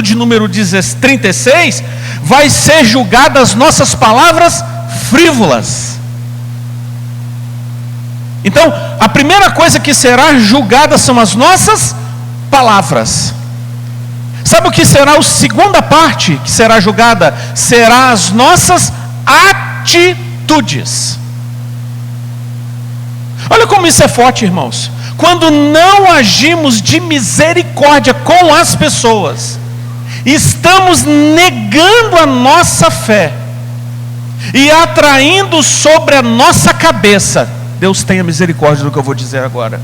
capítulo de número 36, vai ser julgada as nossas palavras frívolas. Então, a primeira coisa que será julgada são as nossas palavras. Sabe o que será a segunda parte que será julgada? Será as nossas atitudes. Olha como isso é forte, irmãos. Quando não agimos de misericórdia com as pessoas, estamos negando a nossa fé e atraindo sobre a nossa cabeça, Deus tenha misericórdia do que eu vou dizer agora,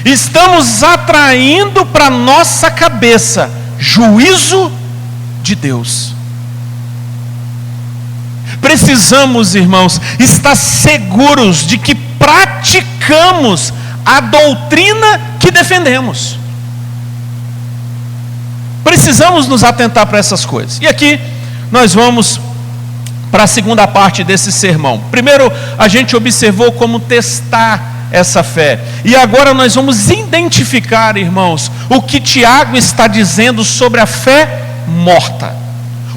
estamos atraindo para a nossa cabeça juízo de Deus. Precisamos, irmãos, estar seguros de que praticamos a doutrina que defendemos. Precisamos nos atentar para essas coisas. E aqui nós vamos para a segunda parte desse sermão. Primeiro a gente observou como testar essa fé. E agora nós vamos identificar, irmãos, o que Tiago está dizendo sobre a fé morta.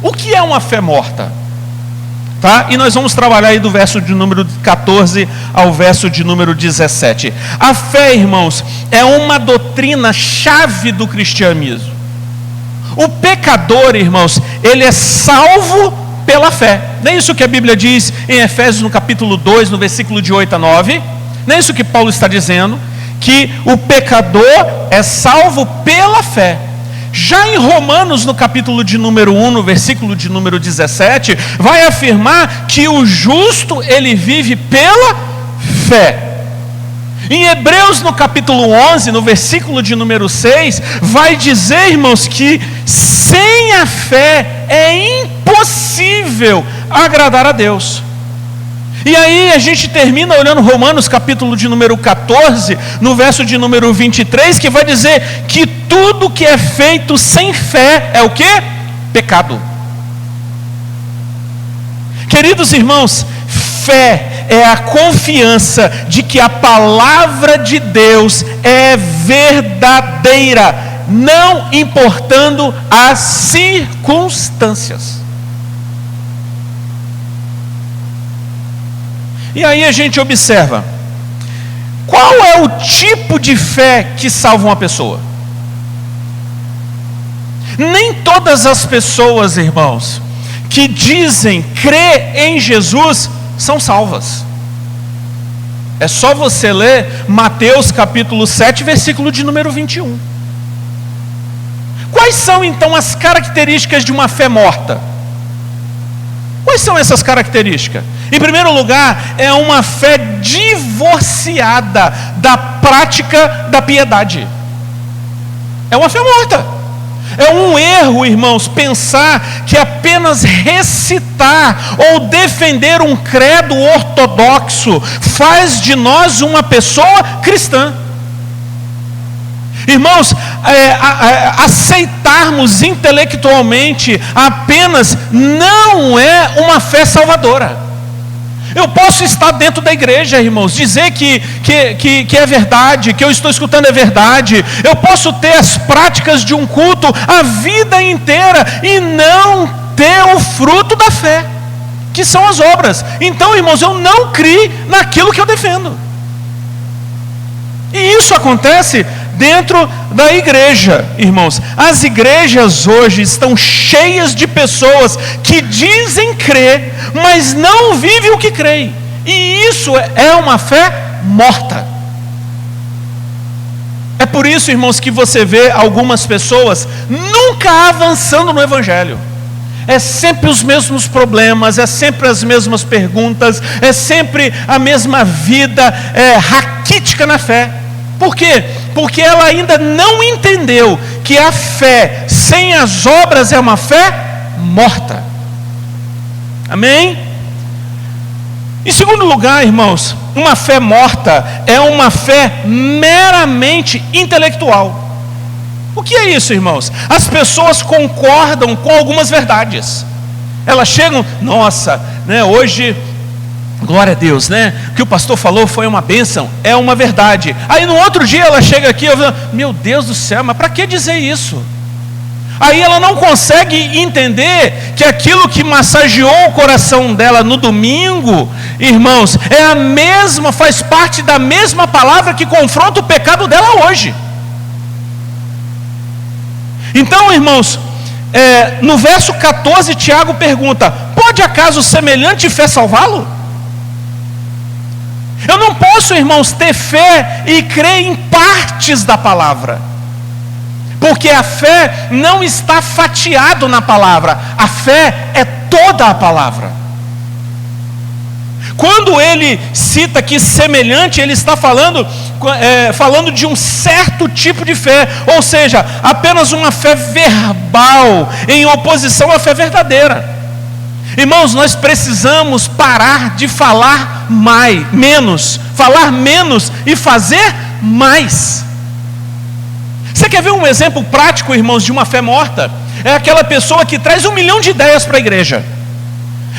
O que é uma fé morta? Tá? E nós vamos trabalhar aí do verso de número 14 ao verso de número 17. A fé, irmãos, é uma doutrina chave do cristianismo. O pecador, irmãos, ele é salvo pela fé. Não é isso que a Bíblia diz em Efésios no capítulo 2, no versículo de 8 a 9? Não é isso que Paulo está dizendo? Que o pecador é salvo pela fé. Já em Romanos, no capítulo de número 1, no versículo de número 17, vai afirmar que o justo, ele vive pela fé. Em Hebreus, no capítulo 11, no versículo de número 6, vai dizer, irmãos, que sem a fé é impossível agradar a Deus. E aí a gente termina olhando Romanos capítulo de número 14, no verso de número 23, que vai dizer que tudo que é feito sem fé é o quê? Pecado. Queridos irmãos, fé é a confiança de que a palavra de Deus é verdadeira, não importando as circunstâncias. E aí a gente observa, qual é o tipo de fé que salva uma pessoa? Nem todas as pessoas, irmãos, que dizem crer em Jesus, são salvas. É só você ler Mateus capítulo 7, versículo de número 21. Quais são então as características de uma fé morta? Quais são essas características? Em primeiro lugar, é uma fé divorciada da prática da piedade. É uma fé morta. É um erro, irmãos, pensar que apenas recitar ou defender um credo ortodoxo faz de nós uma pessoa cristã. Irmãos, aceitarmos intelectualmente apenas não é uma fé salvadora. Eu posso estar dentro da igreja, irmãos, dizer que é verdade, que eu estou escutando é verdade. Eu posso ter as práticas de um culto a vida inteira e não ter o fruto da fé, que são as obras. Então, irmãos, eu não criei naquilo que eu defendo. E isso acontece dentro da igreja, irmãos. As igrejas hoje estão cheias de pessoas que dizem crer, mas não vivem o que creem. E isso é uma fé morta. É por isso, irmãos, que você vê algumas pessoas nunca avançando no evangelho. É sempre os mesmos problemas, é sempre as mesmas perguntas, é sempre a mesma vida raquítica na fé. Por quê? Porque ela ainda não entendeu que a fé sem as obras é uma fé morta. Amém? Em segundo lugar, irmãos, uma fé morta é uma fé meramente intelectual. O que é isso, irmãos? As pessoas concordam com algumas verdades. Elas chegam, nossa, né, hoje, glória a Deus, né? O que o pastor falou foi uma bênção, é uma verdade. Aí no outro dia ela chega aqui e fala, meu Deus do céu, mas para que dizer isso? Aí ela não consegue entender que aquilo que massageou o coração dela no domingo, irmãos, é a mesma, faz parte da mesma palavra que confronta o pecado dela hoje. Então, irmãos, no verso 14, Tiago pergunta: pode acaso semelhante fé salvá-lo? Eu não posso, irmãos, ter fé e crer em partes da palavra, porque a fé não está fatiado na palavra, a fé é toda a palavra. Quando ele cita aqui semelhante, ele está falando de um certo tipo de fé, ou seja, apenas uma fé verbal, em oposição à fé verdadeira. Irmãos, nós precisamos parar de falar menos e fazer mais. Você quer ver um exemplo prático, irmãos, de uma fé morta? É aquela pessoa que traz 1 milhão de ideias para a igreja.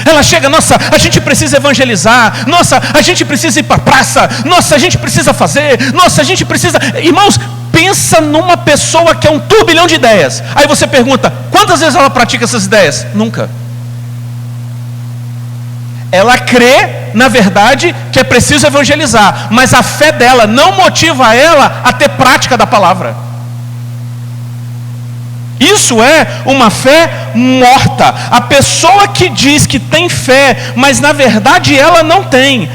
Ela chega: nossa, a gente precisa evangelizar, nossa, a gente precisa ir para a praça, nossa, a gente precisa fazer, nossa, a gente precisa... Irmãos, pensa numa pessoa que é um turbilhão de ideias. Aí você pergunta: quantas vezes ela pratica essas ideias? Nunca. Ela crê, na verdade, que é preciso evangelizar, mas a fé dela não motiva ela a ter prática da palavra. Isso é uma fé morta. A pessoa que diz que tem fé, mas na verdade ela não tem.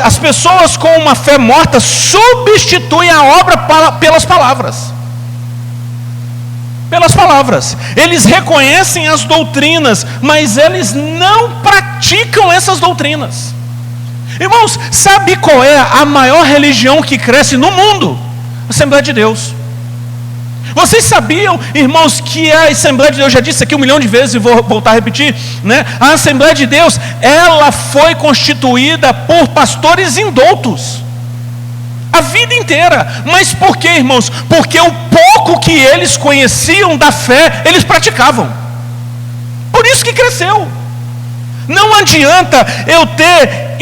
As pessoas com uma fé morta substituem a obra pelas palavras. Pelas palavras. Eles reconhecem as doutrinas, mas eles não praticam essas doutrinas. Irmãos, sabe qual é a maior religião que cresce no mundo? A Assembleia de Deus. Vocês sabiam, irmãos, que a Assembleia de Deus, já disse aqui 1 milhão de vezes e vou voltar a repetir, né? A Assembleia de Deus, ela foi constituída por pastores indoutos a vida inteira. Mas por quê, irmãos? Porque o pouco que eles conheciam da fé, eles praticavam. Por isso que cresceu. Não adianta eu ter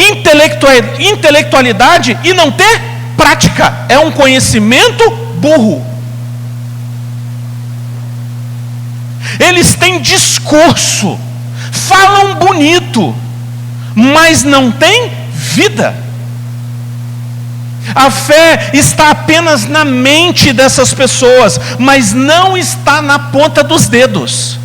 intelectualidade e não ter prática. É um conhecimento burro. Eles têm discurso, falam bonito, mas não têm vida. A fé está apenas na mente dessas pessoas, mas não está na ponta dos dedos.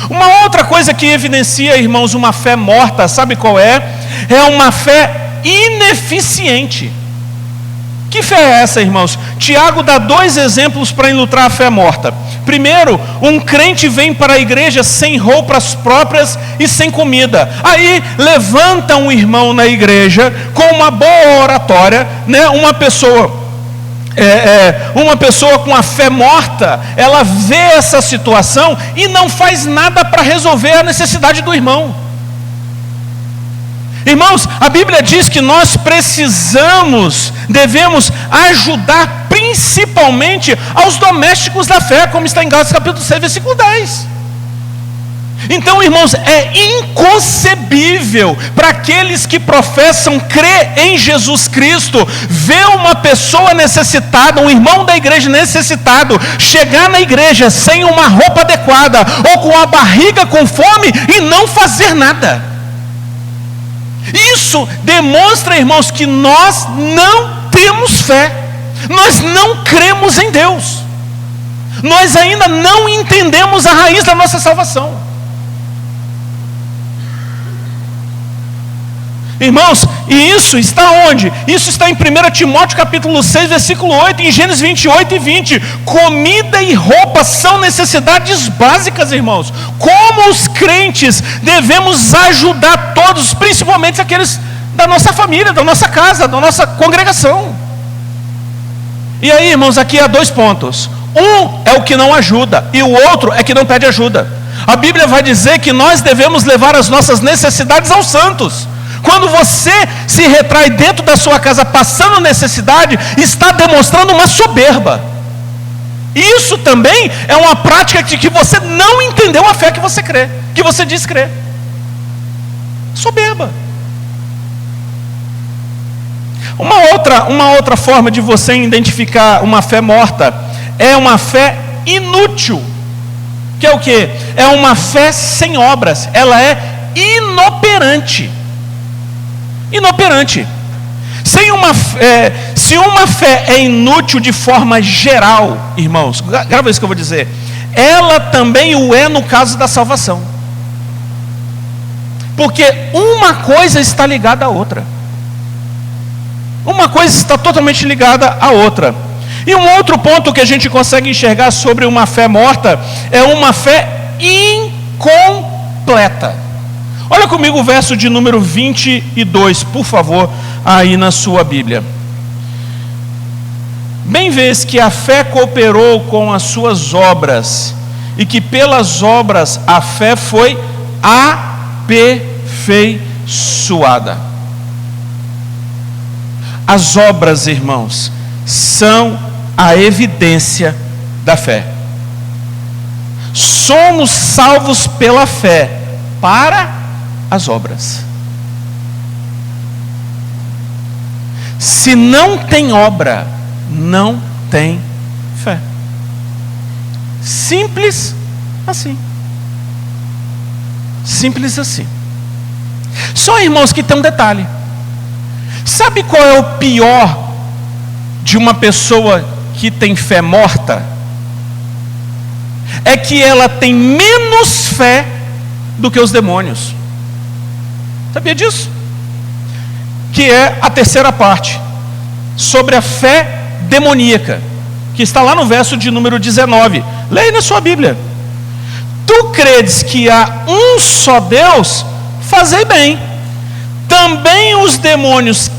Uma outra coisa que evidencia, irmãos, uma fé morta, sabe qual é? É uma fé ineficiente. Que fé é essa, irmãos? Tiago dá 2 exemplos para ilustrar a fé morta. Primeiro, um crente vem para a igreja sem roupas próprias e sem comida. Aí levanta um irmão na igreja com uma boa oratória, né? Uma pessoa com a fé morta, ela vê essa situação e não faz nada para resolver a necessidade do irmão. Irmãos, a Bíblia diz que nós devemos ajudar principalmente aos domésticos da fé, como está em Gálatas capítulo 6, versículo 10. Então, irmãos, é inconcebível para aqueles que professam crer em Jesus Cristo, ver uma pessoa necessitada, um irmão da igreja necessitado, chegar na igreja sem uma roupa adequada, ou com a barriga com fome e não fazer nada. Isso demonstra, irmãos, que nós não temos fé, nós não cremos em Deus, nós ainda não entendemos a raiz da nossa salvação. Irmãos, e isso está onde? Isso está em 1 Timóteo capítulo 6, versículo 8, em Gênesis 28 e 20. Comida e roupa são necessidades básicas, irmãos. Como os crentes devemos ajudar todos, principalmente aqueles da nossa família, da nossa casa, da nossa congregação. E aí, irmãos, aqui há 2 pontos. Um é o que não ajuda, e o outro é que não pede ajuda. A Bíblia vai dizer que nós devemos levar as nossas necessidades aos santos. Quando você se retrai dentro da sua casa passando necessidade, está demonstrando uma soberba. Isso também é uma prática de que você não entendeu a fé que você crê, que você diz crer. Soberba. Uma outra forma de você identificar uma fé morta é uma fé inútil, que é o quê? É uma fé sem obras, ela é inoperante. Inoperante. Se uma fé é inútil de forma geral, irmãos, grava isso que eu vou dizer, ela também o é no caso da salvação. Porque uma coisa está ligada à outra. Uma coisa está totalmente ligada à outra. E um outro ponto que a gente consegue enxergar sobre uma fé morta é uma fé incompleta. Olha comigo o verso de número 22, por favor, aí na sua Bíblia. Bem vês que a fé cooperou com as suas obras, e que pelas obras a fé foi aperfeiçoada. As obras, irmãos, são a evidência da fé. Somos salvos pela fé para as obras. Se não tem obra, não tem fé. Simples assim. Simples assim. Só, irmãos, que tem um detalhe. Sabe qual é o pior de uma pessoa que tem fé morta? É que ela tem menos fé do que os demônios. Sabia disso? Que é a terceira parte, sobre a fé demoníaca, que está lá no verso de número 19. Leia na sua Bíblia. Tu credes que há um só Deus? Fazei bem. Também os demônios